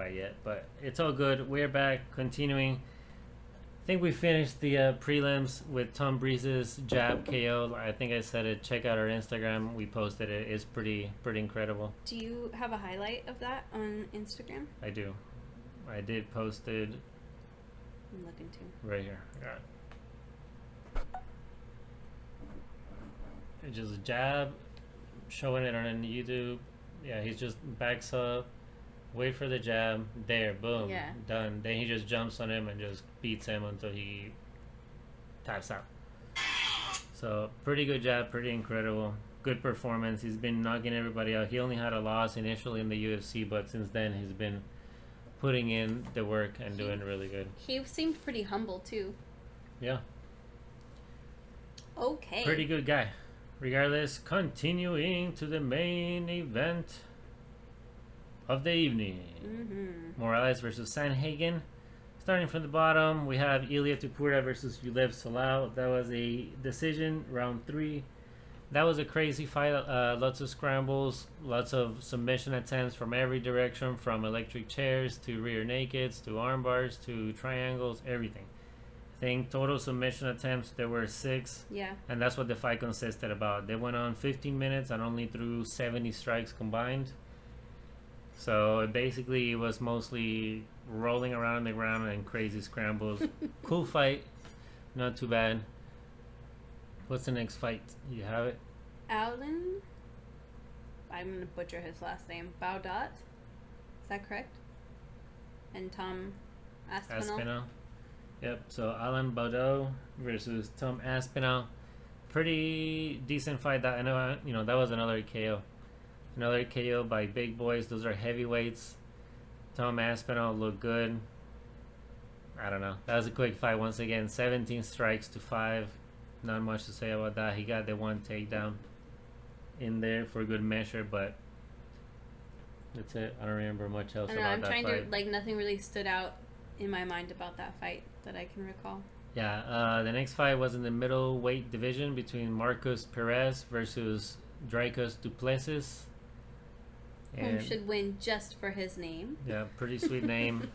fight yet, but it's all good. We're back, continuing. I think we finished the prelims with Tom Breeze's jab KO. I think I said it. Check out our Instagram. We posted it. It's pretty incredible. Do you have a highlight of that on Instagram? I do. I did post it. I'm looking too. Right here. I got it. It's just jab, showing it on YouTube. Yeah, he's just backs up, wait for the jab, there, boom, Yeah. done. Then he just jumps on him and just beats him until he taps out. So pretty good jab, pretty incredible. Good performance. He's been knocking everybody out. He only had a loss initially in the UFC, but since then he's been putting in the work and doing really good. He seemed pretty humble too. Yeah. Okay. Pretty good guy. Regardless, continuing to the main event of the evening. Moraes versus Sandhagen. Starting from the bottom, we have Ilia Tuppura versus Yulev Salau. That was a decision, round 3. That was a crazy fight. Lots of scrambles, lots of submission attempts from every direction, from electric chairs to rear nakeds to arm bars to triangles, everything. I think total submission attempts, there were 6. Yeah. And that's what the fight consisted about. They went on 15 minutes and only threw 70 strikes combined. So basically it was mostly rolling around on the ground and crazy scrambles. Cool fight. Not too bad. What's the next fight? You have it? Alan, I'm going to butcher his last name. Baudat? Is that correct? And Tom Aspinall? Yep, so Alan Baudot versus Tom Aspinall. Pretty decent fight. That I know, that was another KO. Another KO by big boys. Those are heavyweights. Tom Aspinall looked good. I don't know. That was a quick fight once again. 17 strikes to 5. Not much to say about that. He got the one takedown in there for good measure, but that's it. I don't remember much else about I'm that trying fight. to, nothing really stood out in my mind about that fight that I can recall. Yeah, the next fight was in the middleweight division between Marcus Perez versus Dricus du Plessis. Who should win just for his name. Yeah, pretty sweet name.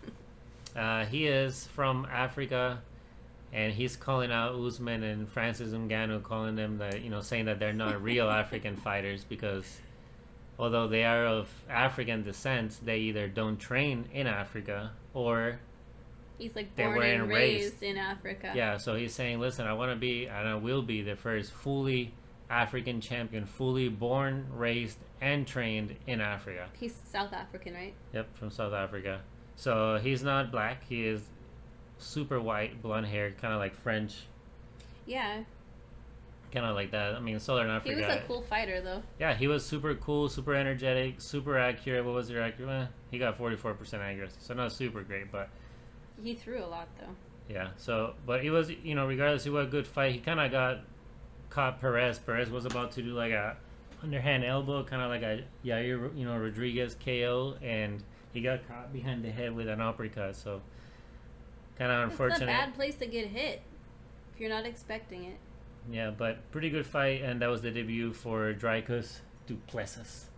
He is from Africa, and he's calling out Usman and Francis Ngannou, calling them that, saying that they're not real African fighters because although they are of African descent, they either don't train in Africa or he's like born and raised in Africa. Yeah, so he's saying, listen, I want to be, and I will be the first fully African champion, fully born, raised, and trained in Africa. He's South African, right? Yep, from South Africa. So he's not black. He is super white, blonde hair, kind of like French. Yeah. Kind of like that. I mean, Southern Africa. He was a cool fighter, though. Yeah, he was super cool, super energetic, super accurate. What was your accuracy? He got 44% accuracy, so not super great, but he threw a lot, though. Yeah, so, but it was, regardless, it was a good fight. He kind of got caught Perez. Perez was about to do like a underhand elbow, kind of like a Yair, Rodriguez KO, and he got caught behind the head with an uppercut, so kind of unfortunate. It's a bad place to get hit if you're not expecting it. Yeah, but pretty good fight, and that was the debut for Dricus du Plessis.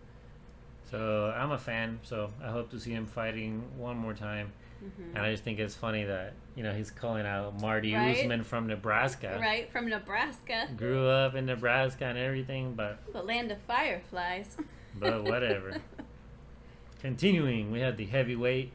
So I'm a fan, so I hope to see him fighting one more time. And I just think it's funny that, he's calling out Marty Usman from Nebraska. Right, from Nebraska. Grew up in Nebraska and everything, but the land of fireflies. But whatever. Continuing, we had the heavyweight.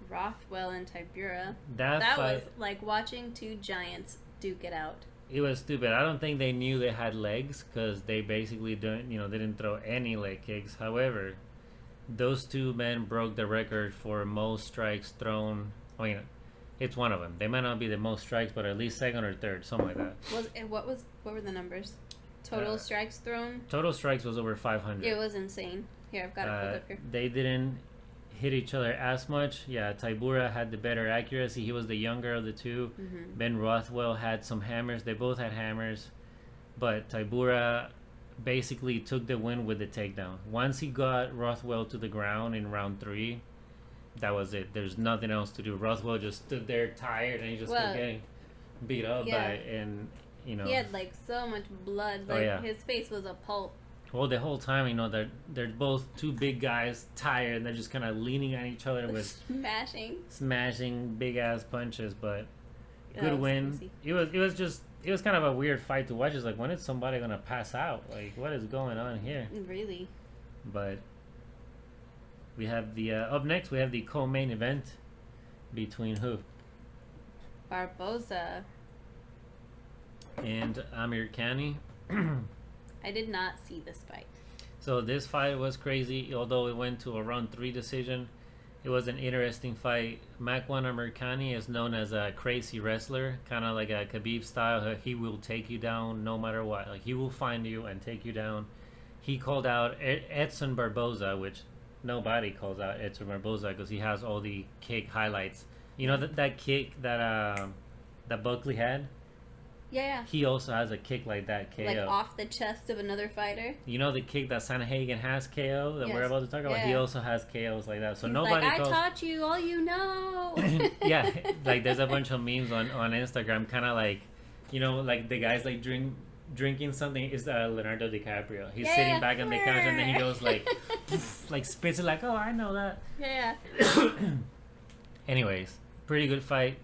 Rothwell and Tybura. That fight was like watching two giants duke it out. It was stupid. I don't think they knew they had legs because they basically didn't throw any leg kicks. However, those two men broke the record for most strikes thrown. I mean, it's one of them. They might not be the most strikes, but at least second or third, something like that. What were the numbers? Total strikes thrown? Total strikes was over 500. It was insane. Here, I've got it pulled up here. They didn't hit each other as much. Yeah, Tybura had the better accuracy. He was the younger of the two. Ben Rothwell had some hammers. They both had hammers. But Tybura basically took the win with the takedown. Once he got Rothwell to the ground in round 3, that was it. There's nothing else to do. Rothwell just stood there tired and he just kept getting beat up by it. And, he had like so much blood. Like his face was a pulp. Well, the whole time, you know, they're both two big guys, tired, and they're just kind of leaning on each other with smashing big ass punches. But good win. Crazy. It was kind of a weird fight to watch. It's like, when is somebody gonna pass out? Like, what is going on here? Really. But we have the up next. We have the co-main event between who? Barboza and Amir Khani. I did not see this fight. So this fight was crazy. Although it went to a round 3 decision, it was an interesting fight. Makwan Amir Khani is known as a crazy wrestler, kind of like a Khabib style. He will take you down no matter what. Like, he will find you and take you down. He called out Edson Barboza, which nobody calls out Edson Barboza because he has all the kick highlights. You know that kick that Buckley had? Yeah. He also has a kick like that, KO. Like off the chest of another fighter? You know the kick that Sandhagen has, KO, that we're about to talk about? Yeah. He also has KOs like that. So he's nobody like, calls... I taught you all you know. Yeah, like there's a bunch of memes on Instagram, kind of like, you know, like the guys like drinking something. Is Leonardo DiCaprio. He's sitting back on the couch and then he goes like, like spits it like, oh, I know that. Yeah. Anyways, pretty good fight.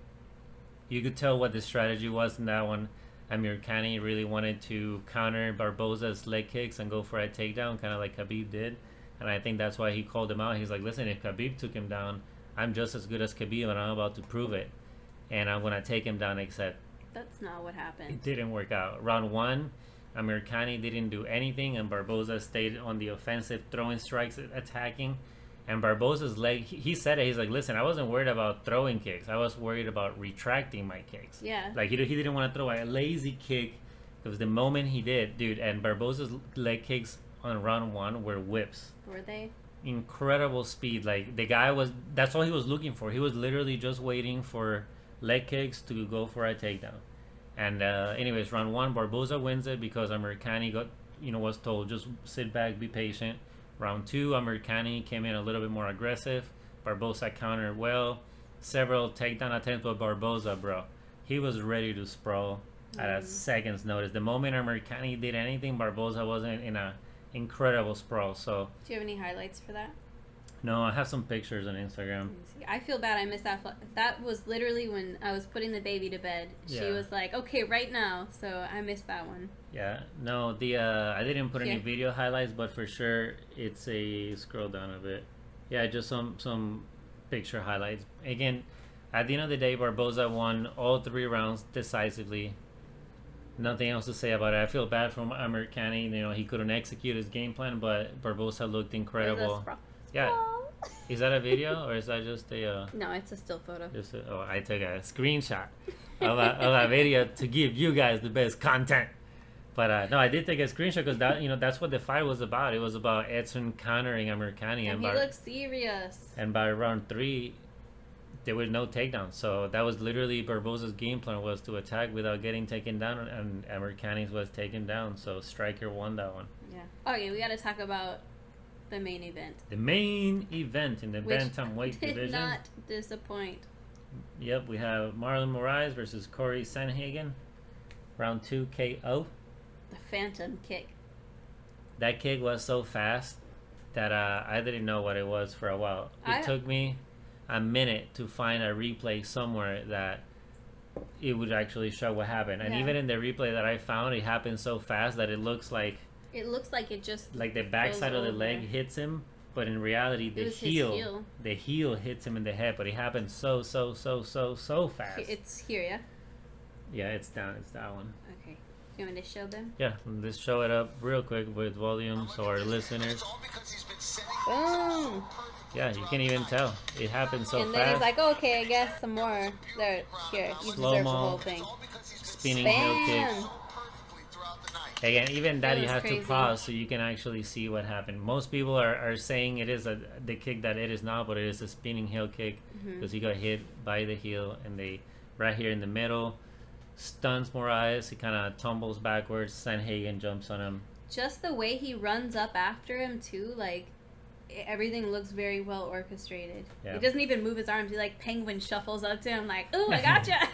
You could tell what the strategy was in that one. Amir Khani really wanted to counter Barboza's leg kicks and go for a takedown, kind of like Khabib did. And I think that's why he called him out. He's like, listen, if Khabib took him down, I'm just as good as Khabib, and I'm about to prove it. And I'm going to take him down, except... That's not what happened. It didn't work out. Round 1, Amir Khani didn't do anything, and Barboza stayed on the offensive, throwing strikes, attacking. And Barboza's leg, he said it, he's like, listen, I wasn't worried about throwing kicks. I was worried about retracting my kicks. Yeah. Like, he didn't want to throw a lazy kick. It was the moment he did, dude. And Barboza's leg kicks on round 1 were whips. Were they? Incredible speed. Like, the guy was, that's all he was looking for. He was literally just waiting for leg kicks to go for a takedown. And anyways, round 1, Barboza wins it because Amir Khani was told, just sit back, be patient. Round 2, Amir Khani came in a little bit more aggressive. Barboza countered well. Several takedown attempts, but Barboza, bro, he was ready to sprawl at a second's notice. The moment Amir Khani did anything, Barboza wasn't in a incredible sprawl. So, do you have any highlights for that? No, I have some pictures on Instagram. I feel bad I missed that. That was literally when I was putting the baby to bed. She was like, okay, right now. So I missed that one. Yeah. No, I didn't put any video highlights, but for sure it's a scroll down a bit. Yeah, just some picture highlights. Again, at the end of the day, Barboza won all 3 rounds decisively. Nothing else to say about it. I feel bad for Amir Khani. You know, he couldn't execute his game plan, but Barboza looked incredible. Yeah. Is that a video or is that just a... No, it's a still photo. I took a screenshot of a video to give you guys the best content. But no, I did take a screenshot because that's what the fight was about. It was about Edson countering Amir Khani. And he looked serious. And by round 3, there was no takedown. So that was literally Barboza's game plan, was to attack without getting taken down. And Amir Khani's was taken down. So Striker won that one. Yeah. Okay, we got to talk about the main event. The main event in the bantamweight division. Did not disappoint. Yep, we have Marlon Moraes versus Corey Sandhagen. Round 2 KO. The phantom kick. That kick was so fast that I didn't know what it was for a while. It took me a minute to find a replay somewhere that it would actually show what happened. And even in the replay that I found, it happened so fast that it looks like it just like the backside of the leg hits him, but in reality the heel hits him in the head. But it happened so fast. It's here, yeah. Yeah, it's down. It's that one. Okay, you want me to show them? Yeah, let's show it up real quick with volume so our listeners. Boom. Yeah, you can even tell it happened so fast. And then he's like, oh, okay, I guess some more. There, here, you deserve the whole thing. Spinning heel kick. Again, even that you have to pause so you can actually see what happened. Most people are saying it is the kick that it is not, but it is a spinning heel kick because he got hit by the heel, and they right here in the middle stuns Moraes. He kind of tumbles backwards. Sandhagen jumps on him. Just the way he runs up after him too, like everything looks very well orchestrated. Yeah. He doesn't even move his arms. He like penguin shuffles up to him like, "Ooh, I gotcha."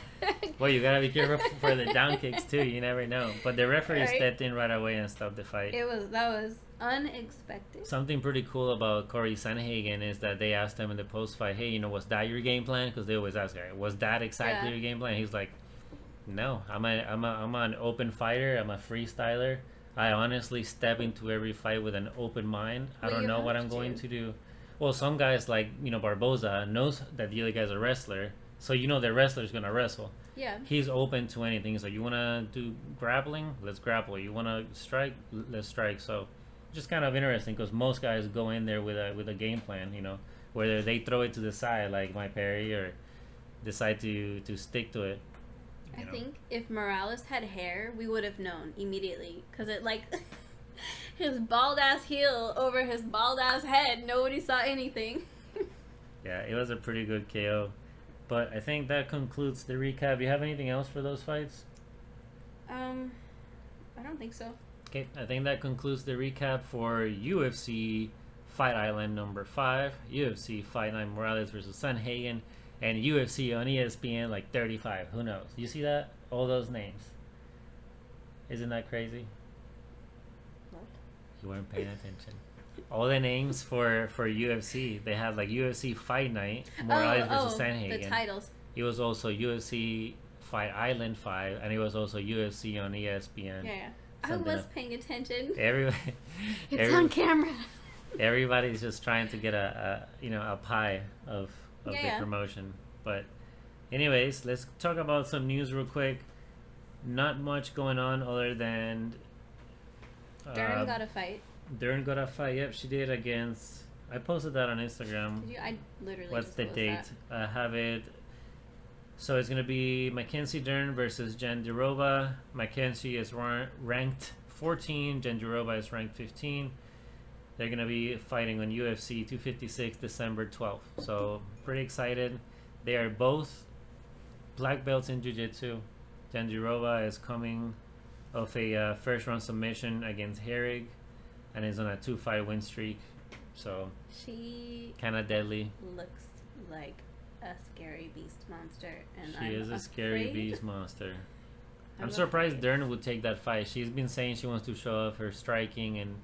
Well, you gotta be careful for the down kicks too. You never know. But the referee Right. stepped in right away and stopped the fight. That was unexpected. Something pretty cool about Corey Sandhagen is that they asked him in the post fight, "Hey, was that your game plan?" Because they always ask, "Was that exactly your game plan?" He's like, "No, I'm an open fighter. I'm a freestyler. I honestly step into every fight with an open mind. I don't know what I'm going to do." Well, some guys like Barboza knows that the other guy's a wrestler, so the wrestler's gonna wrestle. Yeah. He's open to anything. So you wanna do grappling? Let's grapple. You wanna strike? Let's strike. So just kind of interesting because most guys go in there with a game plan. Whether they throw it to the side like my Perry or decide to stick to it. I think if Morales had hair, we would have known immediately because it like his bald ass heel over his bald ass head. Nobody saw anything. Yeah, it was a pretty good KO. But I think that concludes the recap. You have anything else for those fights? I don't think so. Okay, I think that concludes the recap for UFC Fight Island number 5, UFC Fight Night Morales versus Sandhagen, and UFC on ESPN like 35. Who knows? You see that? All those names. Isn't that crazy? What? You weren't paying attention. All the names for UFC. They had like UFC Fight Night Morales versus Sandhagen. The titles. It was also UFC Fight Island 5, and it was also UFC on ESPN. Yeah. I was paying attention. It's on camera. Everybody's just trying to get a pie of the promotion. But anyways, let's talk about some news real quick. Not much going on other than Dern got a fight. Dern got a fight. Yep, she did against. I posted that on Instagram. Did you? I literally. What's just the date? I have it. So it's gonna be Mackenzie Dern versus Jan Dirova. Mackenzie is ranked 14. Jan Dirova is ranked 15. They're gonna be fighting on UFC 256 December 12th. So pretty excited. They are both black belts in Jiu-Jitsu. Jan Dirova is coming off a first round submission against Herrig, and is on a 2-fight win streak. So she kind of deadly. Looks like a scary beast monster, and she is a scary beast monster. I'm surprised Dern would take that fight. She's been saying she wants to show off her striking and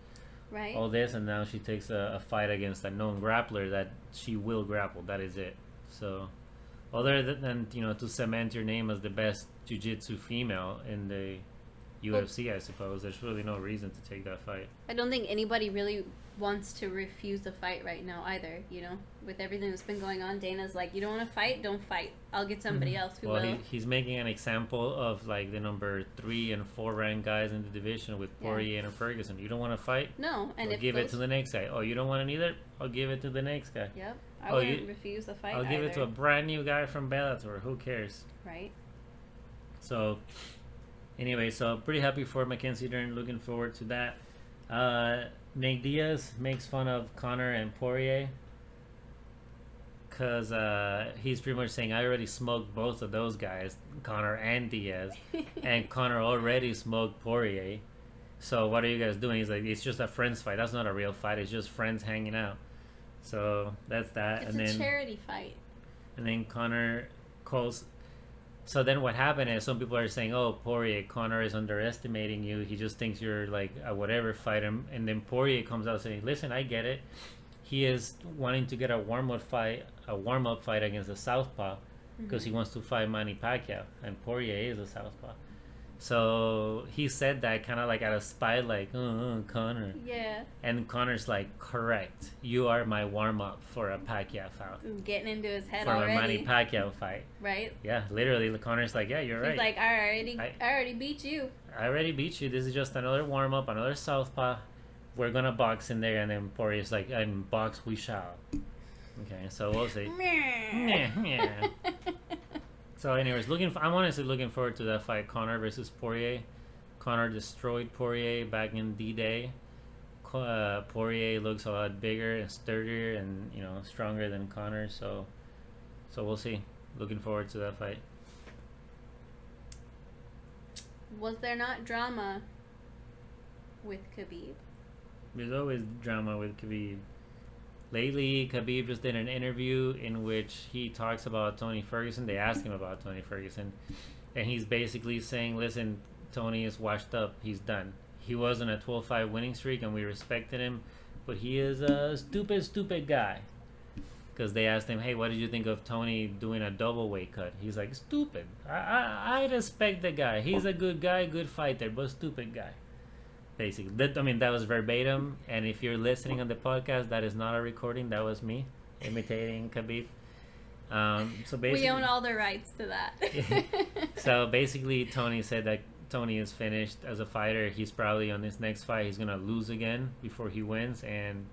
all this, and now she takes a fight against a known grappler that she will grapple. That is it. So other than to cement your name as the best jiu-jitsu female in the UFC, I suppose there's really no reason to take that fight. I don't think anybody really wants to refuse a fight right now either. With everything that's been going on, Dana's like, you don't want to fight, don't fight. I'll get somebody else who will. He's making an example of like the number 3 and 4 ranked guys in the division with Poirier and Ferguson. You don't want to fight? No, and give it to the next guy. Oh, you don't want it either? I'll give it to the next guy. Yep, I wouldn't refuse a fight. I'll give it to a brand new guy from Bellator. Who cares? Right. So anyway, so pretty happy for Mackenzie Dern. Looking forward to that. Nate Diaz makes fun of Conor and Poirier because he's pretty much saying, I already smoked both of those guys, Conor and Diaz, and Conor already smoked Poirier. So what are you guys doing? He's like, it's just a friends fight. That's not a real fight. It's just friends hanging out. So that's that. It's a charity fight. And then Conor calls. So then what happened is some people are saying, oh, Poirier, Conor is underestimating you. He just thinks you're like a whatever fighter. And then Poirier comes out saying, listen, I get it. He is wanting to get a warm-up fight against a southpaw because he wants to fight Manny Pacquiao. And Poirier is a southpaw. So he said that kind of like out of spite, like, Conor. Yeah. And Conor's like, correct. You are my warm-up for a Pacquiao fight. Getting into his head for already. For a Manny Pacquiao fight. Right? Yeah, literally, Conor's like, yeah, you're right. He's like, I already beat you. I already beat you. This is just another warm-up, another southpaw. We're going to box in there. And then Poirier's like, and box we shall. Okay, so we'll see. Yeah. So anyways, I'm honestly looking forward to that fight, Conor versus Poirier. Conor destroyed Poirier back in D-Day. Poirier looks a lot bigger and sturdier and stronger than Conor, so we'll see. Looking forward to that fight. Was there not drama with Khabib? There's always drama with Khabib. lately, Khabib just did an interview in which he talks about Tony Ferguson. They asked him about Tony Ferguson, and he's basically saying, listen, Tony is washed up. He's done. He was on a 12-5 winning streak, and we respected him, but he is a stupid guy. Because they asked him, hey, what did you think of Tony doing a double weight cut? He's like, stupid. I respect the guy. He's a good guy, good fighter, but stupid guy. Basically. That was verbatim. And if you're listening on the podcast, that is not a recording. That was me imitating Khabib. So basically, we own all the rights to that. So basically, Tony said that Tony is finished as a fighter. He's probably on his next fight. He's going to lose again before he wins. And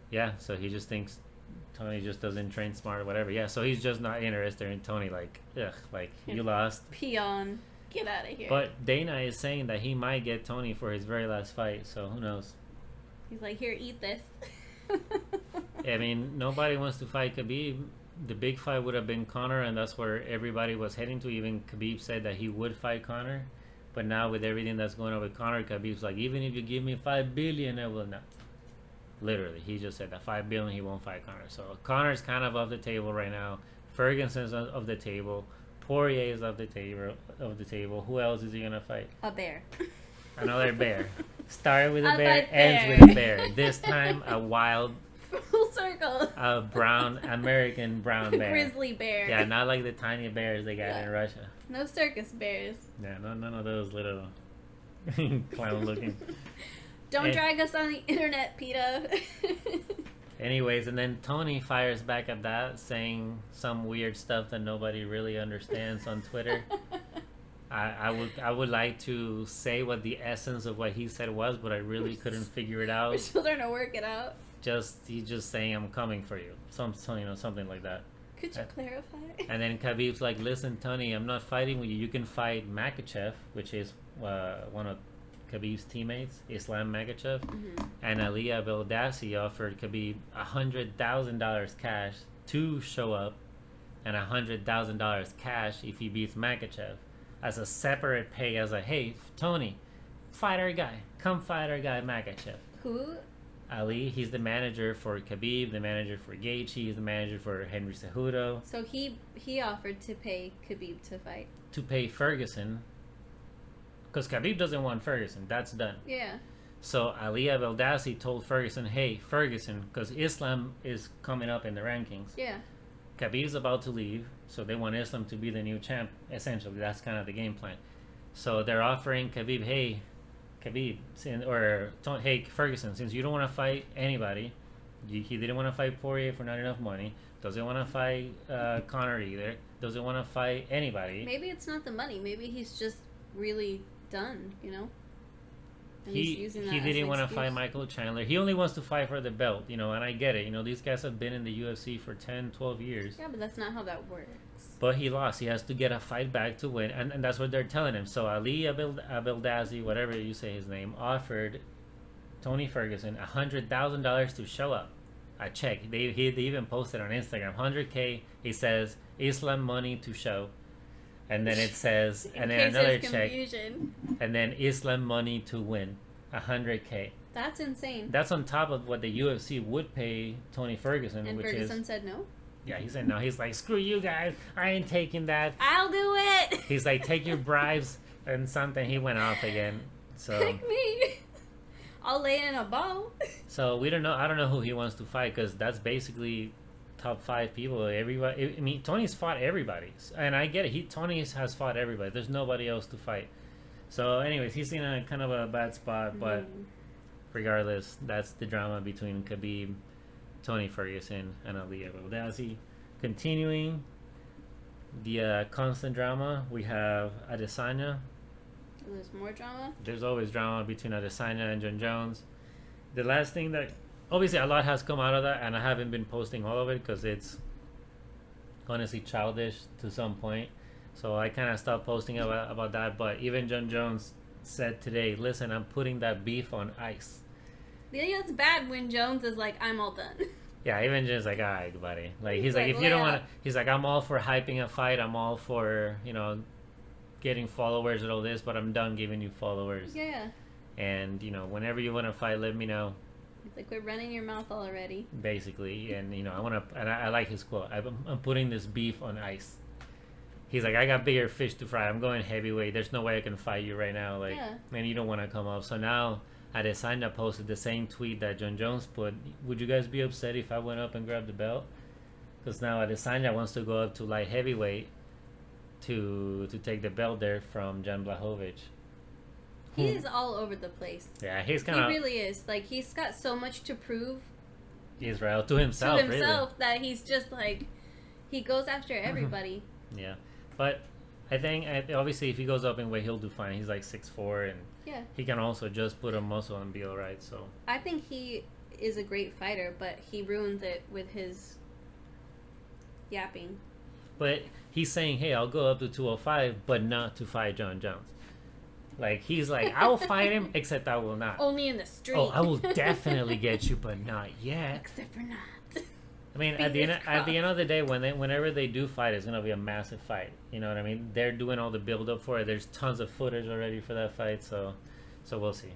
yeah, so he just thinks Tony just doesn't train smart or whatever. Yeah, so he's just not interested in Tony. Like, ugh, like, you lost. Peon. Get out of here. But Dana is saying that he might get Tony for his very last fight, so who knows? He's like, here, eat this. I mean, nobody wants to fight Khabib. The big fight would have been Conor, and that's where everybody was heading to. Even Khabib said that he would fight Conor. But now with everything that's going on with Conor, Khabib's like, even if you give me $5 billion, I will not. Literally, he just said that $5 billion he won't fight Conor. So Conor's kind of off the table right now. Ferguson's off the table. Poirier is off the table. Who else is he gonna fight? A bear. Another bear. Start with a bear, bear. ends with a bear. This time a wild, full circle. A American brown bear. Grizzly bear. Yeah, not like the tiny bears they got in Russia. No circus bears. Yeah, none of those little clown looking. Don't drag us on the internet, PETA. Anyways, and then Tony fires back at that, saying some weird stuff that nobody really understands on Twitter. I would like to say what the essence of what he said was, but I really couldn't figure it out. We're still trying to work it out. He's just saying, I'm coming for you. Something like that. Could you clarify? And then Khabib's like, listen, Tony, I'm not fighting with you. You can fight Makhachev, which is one of Khabib's teammates, Islam Makhachev, and Ali Abdelaziz offered Khabib $100,000 cash to show up, and $100,000 cash if he beats Makhachev, as a separate pay. As a, hey, Tony, fight our guy, come fight our guy Makhachev. Who? Ali. He's the manager for Khabib, the manager for Gaethje, he's the manager for Henry Cejudo. So he offered to pay Khabib to fight. To pay Ferguson. Because Khabib doesn't want Ferguson. That's done. Yeah. So Ali Abdelaziz told Ferguson, hey, Ferguson, because Islam is coming up in the rankings. Yeah. Khabib's about to leave, so they want Islam to be the new champ, essentially. That's kind of the game plan. So they're offering Khabib, hey, hey, Ferguson, since you don't want to fight anybody, he didn't want to fight Poirier for not enough money, doesn't want to fight Conor either, doesn't want to fight anybody. Maybe it's not the money. Maybe he's just really done, you know? And he didn't want to fight Michael Chandler. He only wants to fight for the belt, you know, and I get it. You know, these guys have been in the UFC for 10, 12 years. Yeah, but that's not how that works. But he lost. He has to get a fight back to win, and that's what they're telling him. So Ali Abdelaziz, whatever you say his name, offered Tony Ferguson $100,000 to show up. I checked. They even posted on Instagram, $100K. He says Islam money to show. And then it says, and then another check, and then Islam money to win, $100K. That's insane. That's on top of what the UFC would pay Tony Ferguson, and which Ferguson said no. Yeah, he said no. He's like, screw you guys, I ain't taking that. I'll do it. He's like, take your bribes and something. He went off again. So pick me. I'll lay in a ball. So we don't know. I don't know who he wants to fight, because that's basically top 5 people. Everybody. I mean, Tony's fought everybody, and I get it. Tony has fought everybody. There's nobody else to fight. So, anyways, he's in a kind of a bad spot. But regardless, that's the drama between Khabib, Tony Ferguson, and Ali Abdelaziz. Continuing the constant drama, we have Adesanya. There's more drama. There's always drama between Adesanya and Jon Jones. The last thing that, obviously, a lot has come out of that, and I haven't been posting all of it because it's honestly childish to some point. So I kind of stopped posting about that. But even Jon Jones said today, listen, I'm putting that beef on ice. Yeah, it's bad when Jones is like, I'm all done. Yeah, even Jones like, all right, buddy. Like, he's like, if you don't want to, he's like, I'm all for hyping a fight. I'm all for, you know, getting followers and all this, but I'm done giving you followers. Yeah. And, you know, whenever you want to fight, let me know. He's like, we're running your mouth already. Basically, and you know, I like his quote. I'm putting this beef on ice. He's like, I got bigger fish to fry. I'm going heavyweight. There's no way I can fight you right now. Like, man, you don't want to come up. So now Adesanya posted the same tweet that John Jones put. Would you guys be upset if I went up and grabbed the belt? Because now Adesanya wants to go up to light heavyweight to take the belt there from Jan Blachowicz. He is all over the place. Yeah, he's kind of... He really is. Like, he's got so much to prove. Israel to himself, really. That he's just like... He goes after everybody. Yeah. But I think, obviously, if he goes up in weight, he'll do fine. He's like 6'4", and he can also just put on muscle and be all right. So I think he is a great fighter, but he ruins it with his yapping. But he's saying, hey, I'll go up to 205, but not to fight John Jones. Like, he's like, I'll fight him, except I will not. Only in the street. Oh, I will definitely get you, but not yet. Except for not. I mean, at the end of the day, whenever they do fight, it's gonna be a massive fight. You know what I mean? They're doing all the build up for it. There's tons of footage already for that fight, so we'll see.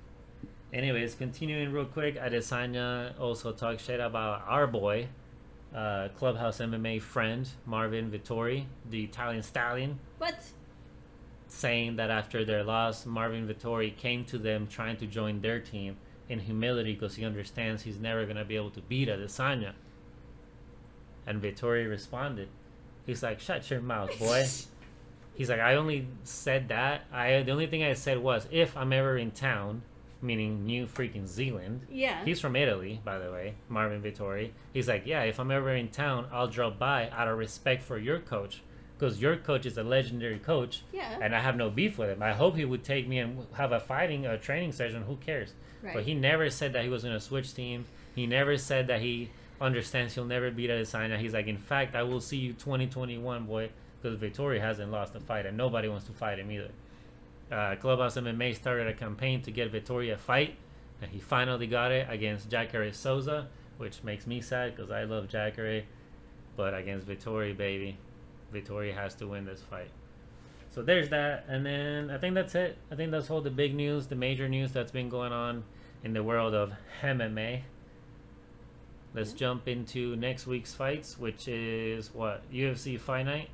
Anyways, continuing real quick, Adesanya also talked shit about our boy, Clubhouse MMA friend Marvin Vettori, the Italian stallion. What? Saying that after their loss, Marvin Vettori came to them trying to join their team in humility because he understands he's never gonna be able to beat Adesanya. And Vettori responded. He's like, shut your mouth, boy. He's like, I only said that. The only thing I said was, if I'm ever in town, meaning New freaking Zealand. Yeah. He's from Italy, by the way, Marvin Vettori. He's like, yeah, if I'm ever in town, I'll drop by out of respect for your coach. Because your coach is a legendary coach. Yeah. And I have no beef with him. I hope he would take me and have a training session. Who cares? Right. But he never said that he was going to switch team. He never said that he understands he'll never beat Adesanya. He's like, in fact, I will see you 2021, boy, because Vettori hasn't lost a fight and nobody wants to fight him either. Clubhouse MMA started a campaign to get Vettori a fight, and he finally got it against Jacare Souza, which makes me sad because I love Jacare, but against Vettori, baby, Vettori has to win this fight. So there's that, and then I think that's it. I think that's all the big news, the major news that's been going on in the world of MMA. Let's jump into next week's fights, which is what? UFC Fight Night?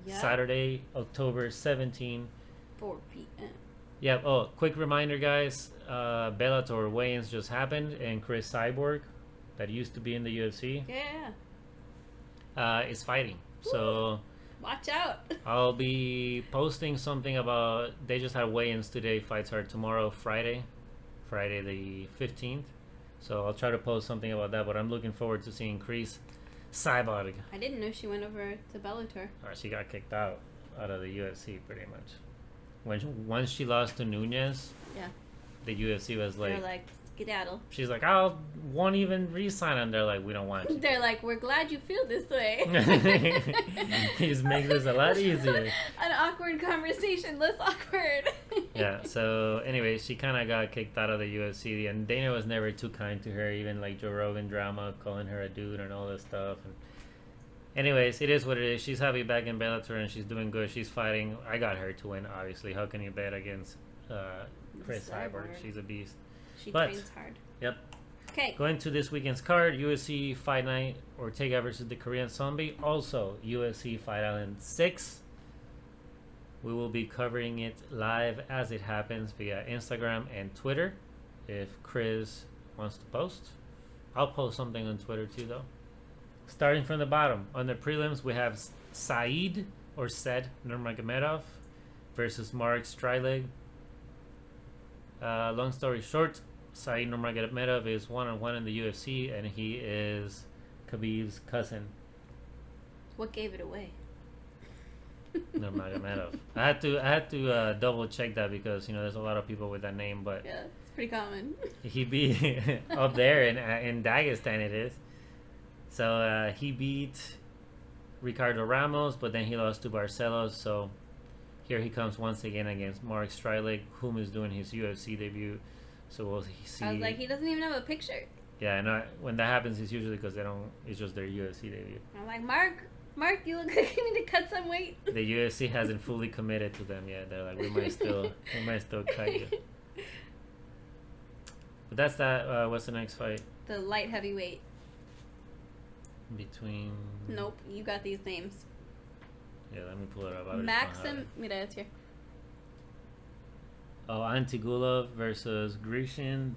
Yeah. Saturday, October 17. 4 p.m. Yep. Oh, quick reminder, guys. Bellator weigh-ins just happened, and Chris Cyborg, that used to be in the UFC, is fighting. Woo. So watch out. I'll be posting something about, they just had weigh-ins today. Fights are tomorrow, Friday the 15th. So I'll try to post something about that, but I'm looking forward to seeing Chris Cyborg. I didn't know she went over to Bellator. She got kicked out of the UFC pretty much. Once she lost to Nunes, the UFC was like... They're like, skedaddle. She's like, I won't even re-sign, and they're like, we don't want you. They're like, we're glad you feel this way. He just makes this a lot easier. An awkward conversation, less awkward. Yeah, so anyway, she kind of got kicked out of the UFC, and Dana was never too kind to her, even like Joe Rogan drama, calling her a dude and all this stuff. And anyways, it is what it is. She's happy back in Bellator, and she's doing good. She's fighting. I got her to win, obviously. How can you bet against Chris Cyborg? She's a beast. She trains hard. Yep. Okay. Going to this weekend's card, UFC Fight Night Ortega versus the Korean Zombie. Also, UFC Fight Island 6. We will be covering it live as it happens via Instagram and Twitter. If Chris wants to post, I'll post something on Twitter too, though. Starting from the bottom, on the prelims, we have Said Nurmagomedov versus Mark Stryleg. Long story short, Said Nurmagomedov is 1-1 in the UFC, and he is Khabib's cousin. What gave it away? Nurmagomedov. I had to double check that because there's a lot of people with that name, but yeah, it's pretty common. He beat up there in Dagestan it is. So he beat Ricardo Ramos, but then he lost to Barcelos. So here he comes once again against Mark Stryleg, whom is doing his UFC debut. So we'll see. I was like, he doesn't even have a picture. Yeah, and when that happens, it's usually because they don't. It's just their UFC debut. I'm like, Mark, you look like you need to cut some weight. The UFC hasn't fully committed to them yet. They're like, we might still cut you. But that's that. What's the next fight? The light heavyweight. Between... Nope, you got these names. Yeah, let me pull it up. Mira, it's here. Oh, Antigulov versus Grecian.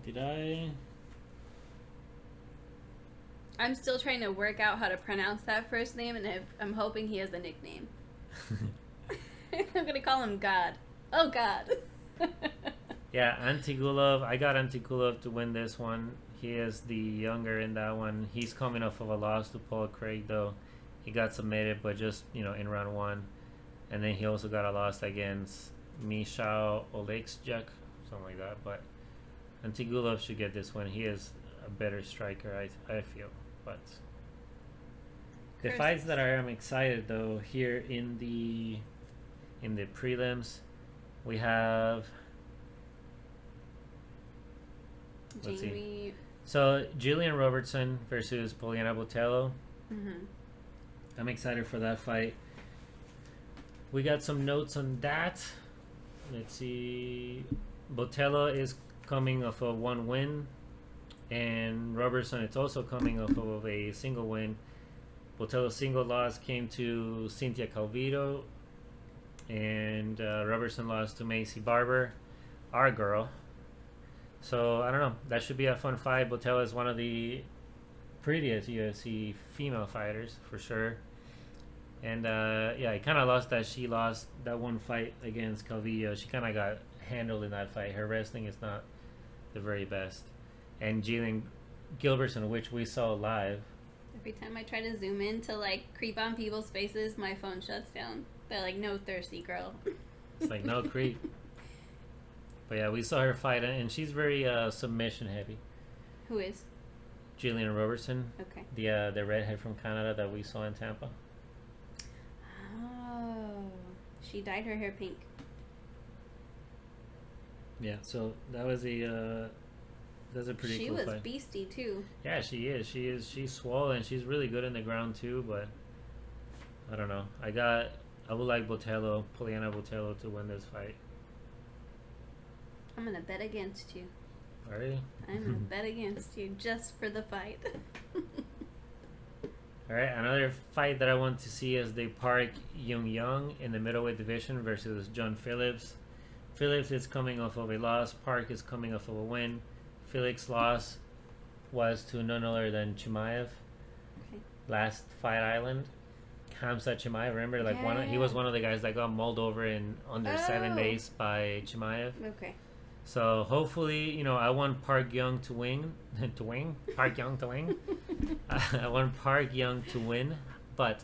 I'm still trying to work out how to pronounce that first name, and I'm hoping he has a nickname. I'm gonna call him God. Oh, God. Yeah, Antigulov. I got Antigulov to win this one. He is the younger in that one. He's coming off of a loss to Paul Craig, though. He got submitted, but just, in round one. And then he also got a loss against Michał Oleksiak, something like that. But Antigulov should get this one. He is a better striker, I feel. But the fights that I'm excited, though, here in the prelims, we have... Let's see. So, Jillian Robertson versus Poliana Botelho. Mm-hmm. I'm excited for that fight. We got some notes on that. Let's see. Botelho is coming off of one win. And Robertson is also coming off of a single win. Botelho's single loss came to Cynthia Calvillo. And Robertson lost to Macy Barber, our girl. So, I don't know. That should be a fun fight. Botelho is one of the prettiest UFC female fighters, for sure. And, yeah, he kind of lost that. She lost that one fight against Calvillo. She kind of got handled in that fight. Her wrestling is not the very best. And Jalen Gilbertson, which we saw live. Every time I try to zoom in to, creep on people's faces, my phone shuts down. They're like, no, thirsty girl. It's like, no creep. But yeah, we saw her fight, and she's very submission heavy. Who is? Jillian Robertson. Okay. The redhead from Canada that we saw in Tampa. Oh, she dyed her hair pink. Yeah, so that was that's a pretty cool fight. She was beastie too. Yeah, she is. She's swollen. She's really good in the ground too, but I don't know. I would like Botelho, Poliana Botelho, to win this fight. I'm gonna bet against you. Are you? I'm gonna bet against you just for the fight. All right, another fight that I want to see is the Park Young in the middleweight division versus John Phillips. Phillips is coming off of a loss. Park is coming off of a win. Phillips' loss was to none other than Chimaev. Okay. Last Fight Island. Khamzat Chimaev, remember? He was one of the guys that got mauled over in under 7 days by Chimaev. Okay. So hopefully, I want Park Young to win. Park Young to win. I want Park Young to win, but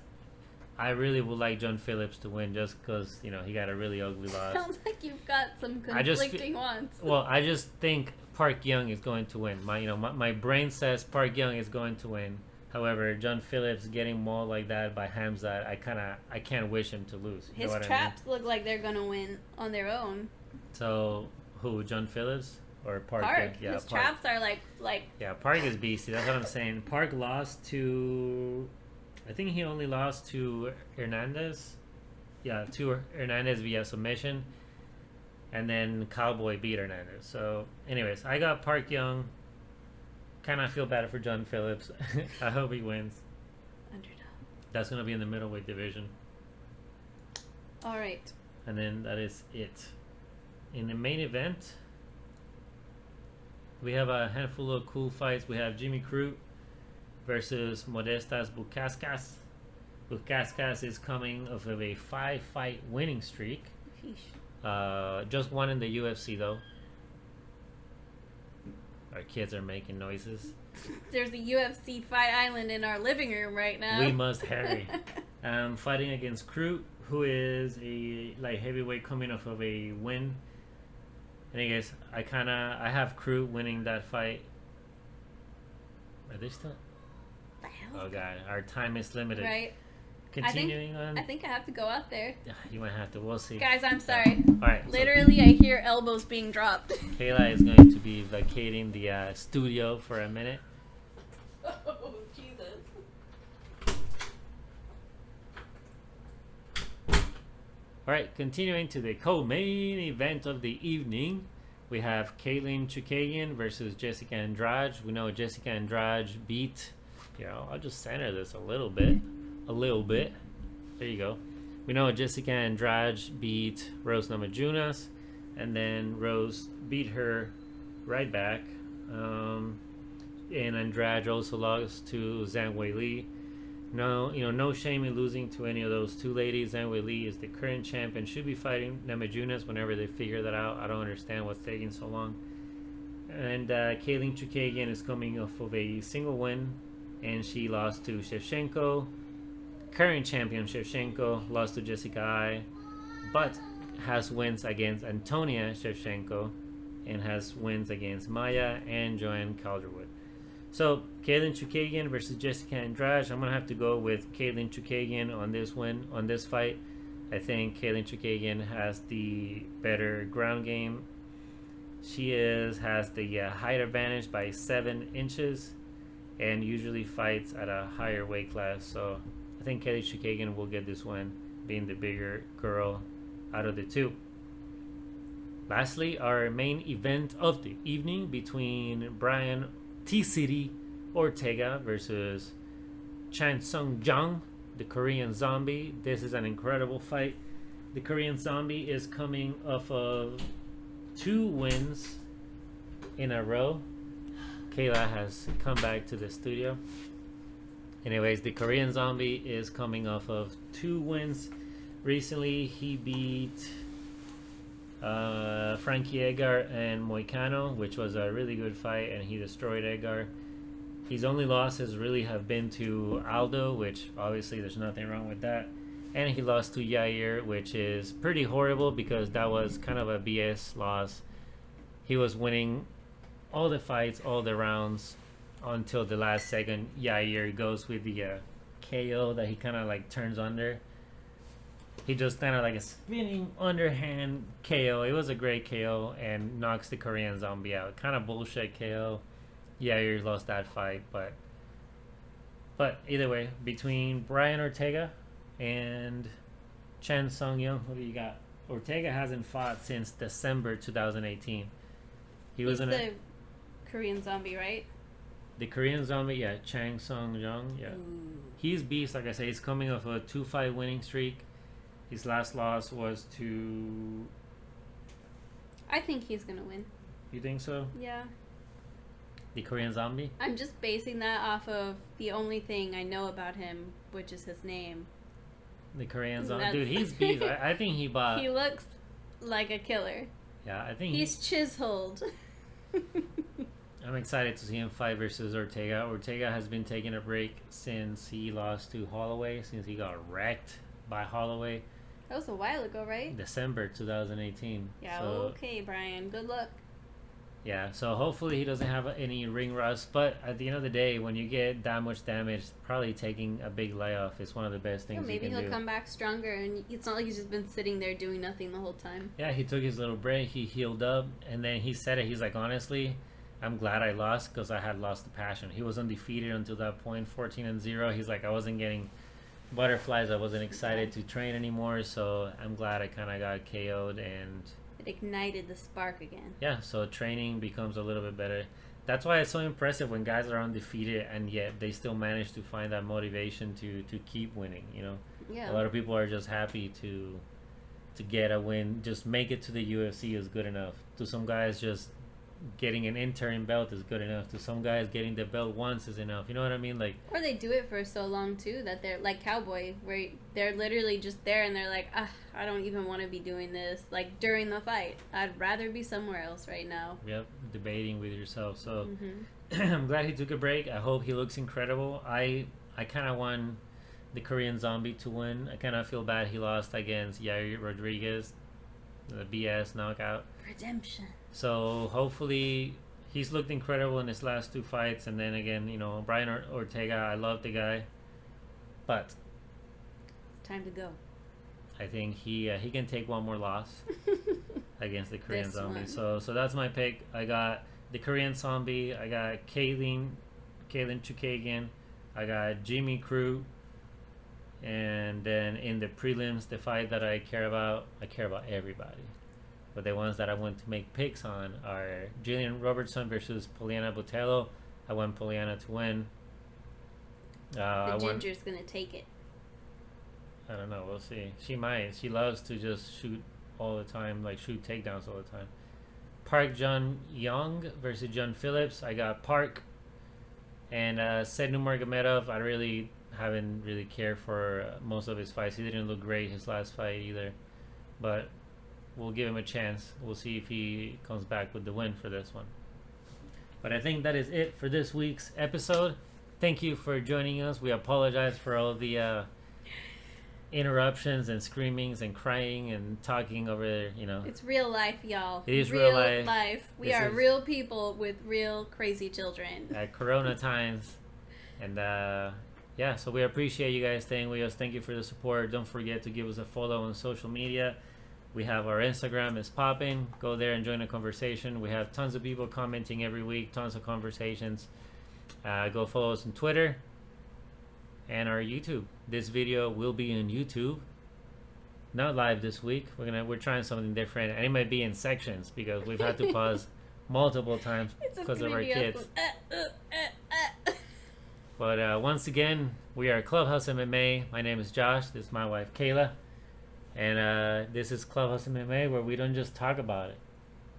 I really would like John Phillips to win just because, he got a really ugly loss. Sounds like you've got some conflicting wants. Well, I just think Park Young is going to win. My brain says Park Young is going to win. However, John Phillips getting mauled like that by Khamzat, I can't wish him to lose. His traps look like they're going to win on their own. So, who, John Phillips or Park? Yeah, his traps are like. Yeah, Park is beastie. That's what I'm saying. Park lost to, I think he only lost to Hernandez. Yeah, to Hernandez via submission, and then Cowboy beat Hernandez. So, anyways, I got Park Young. Kind of feel bad for John Phillips. I hope he wins. Underdog. That's gonna be in the middleweight division. All right. And then that is it. In the main event, we have a handful of cool fights. We have Jimmy Crute versus Modestas Bukauskas. Bukauskas is coming off of a 5-fight winning streak. Sheesh. Just one in the UFC though. Our kids are making noises. There's a UFC Fight Island in our living room right now. We must hurry. Fighting against Crute, who is a light heavyweight coming off of a win. And I guess I have Crute winning that fight. Are they still? The hell? Oh god, our time is limited. Right. Continuing on. I think I have to go out there. You might have to. We'll see. Guys, I'm sorry. All right. Literally, I hear elbows being dropped. Kayla is going to be vacating the studio for a minute. Oh, Jesus. All right, continuing to the co-main event of the evening. We have Caitlin Chukagian versus Jessica Andrade. We know Jessica Andrade beat, I'll just center this a little bit. There you go. We know Jessica Andrade beat Rose Namajunas, and then Rose beat her right back. And Andrade also lost to Zhang Weili. No shame in losing to any of those two ladies. Zhang Weili is the current champ and should be fighting Namajunas whenever they figure that out. I don't understand what's taking so long. And Caitlin Chukagian is coming off of a single win, and she lost to Shevchenko. Current champion Shevchenko lost to Jessica Ai, but has wins against Antonia Shevchenko and has wins against Maya and Joanne Calderwood. So, Caitlin Chukagian versus Jessica Andrade. I'm going to have to go with Caitlin Chukagian on this fight. I think Caitlin Chukagian has the better ground game. She has the height advantage by 7 inches and usually fights at a higher weight class. So, I think Caitlin Chukagian will get this one, being the bigger girl out of the two. Lastly, our main event of the evening between Brian T-City Ortega versus Chan Sung Jung, the Korean Zombie. This is an incredible fight. The Korean Zombie is coming off of 2 wins in a row. Kayla has come back to the studio. Anyways, the Korean Zombie is coming off of 2 wins. Recently, he beat Frankie Edgar and Moicano, which was a really good fight, and he destroyed Edgar. His only losses really have been to Aldo, which obviously there's nothing wrong with that, and he lost to Yair, which is pretty horrible because that was kind of a BS loss. He was winning all the fights, all the rounds, until the last second. Yair goes with the KO that he kind of like turns under. He just kind of like a spinning underhand KO. It was a great KO and knocks the Korean Zombie out. Kind of bullshit KO. Yair lost that fight, but either way, between Brian Ortega and Chan Sung Jung, who do you got? Ortega hasn't fought since December 2018. He was in the Korean Zombie, right? The Korean Zombie, yeah, Chan Sung Jung, yeah. Ooh. He's beast, like I say. He's coming off a 2-fight winning streak. His last loss was to... I think he's going to win. You think so? Yeah. The Korean Zombie? I'm just basing that off of the only thing I know about him, which is his name. The Korean Zombie? Dude, he's beast. I think he bought... He looks like a killer. Yeah, I think... He's chiseled. I'm excited to see him fight versus Ortega. Ortega has been taking a break since he lost to Holloway, since he got wrecked by Holloway. That was a while ago, right? December 2018. Yeah, so, okay, Brian. Good luck. Yeah, so hopefully he doesn't have any ring rust. But at the end of the day, when you get that much damage, probably taking a big layoff is one of the best things you can do. Maybe he'll come back stronger, and it's not like he's just been sitting there doing nothing the whole time. Yeah, he took his little break. He healed up, and then he said it. He's like, honestly, I'm glad I lost because I had lost the passion. He was undefeated until that point, 14-0. He's like, I wasn't getting butterflies. I wasn't excited to train anymore, so I'm glad I kind of got KO'd, and it ignited the spark again. Yeah, so training becomes a little bit better. That's why it's so impressive when guys are undefeated and yet they still manage to find that motivation to keep winning, you know. Yeah. A lot of people are just happy to get a win. Just make it to the UFC is good enough. To some guys, just getting an interim belt is good enough. To some guys, getting the belt once is enough. You know what I mean? Like, or they do it for so long too that they're like Cowboy, where they're literally just there and they're like, I don't even want to be doing this. Like during the fight, I'd rather be somewhere else right now. Yep, debating with yourself. So I'm glad he took a break. I hope he looks incredible. I kind of want the Korean Zombie to win. I kind of feel bad he lost against Yair Rodriguez, the BS knockout. Redemption. So hopefully he's looked incredible in his last 2 fights, and then again, you know, Brian Ortega, I love the guy, but it's time to go. I think he can take one more loss against the Korean Zombie. So that's my pick. I got the Korean Zombie. I got Caitlin Chukagian. I got Jimmy Crew. And then in the prelims, the fight that I care about everybody. But the ones that I want to make picks on are Jillian Robertson versus Poliana Botelho. I want Poliana to win. The Ginger's going to take it. I don't know. We'll see. She might. She loves to just shoot all the time, like shoot takedowns all the time. Park John Young versus John Phillips. I got Park. And Said Nurmagomedov, I really haven't really cared for most of his fights. He didn't look great his last fight either. But we'll give him a chance. We'll see if he comes back with the win for this one. But I think that is it for this week's episode. Thank you for joining us. We apologize for all the interruptions and screamings and crying and talking over there, you know. It's real life, y'all. It is real life. We are real people with real crazy children. At Corona times. And yeah, so we appreciate you guys staying with us. Thank you for the support. Don't forget to give us a follow on social media. We have our Instagram is popping. Go there and join the conversation. We have tons of people commenting every week, tons of conversations. Go follow us on Twitter and our YouTube. This video will be on YouTube, not live this week. We're trying something different, and it might be in sections because we've had to pause multiple times because of our kids. But once again, we are Clubhouse MMA. My name is Josh. This is my wife Kayla, and this is Clubhouse MMA, where we don't just talk about it.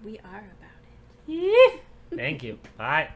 We are about it. Thank you. Bye.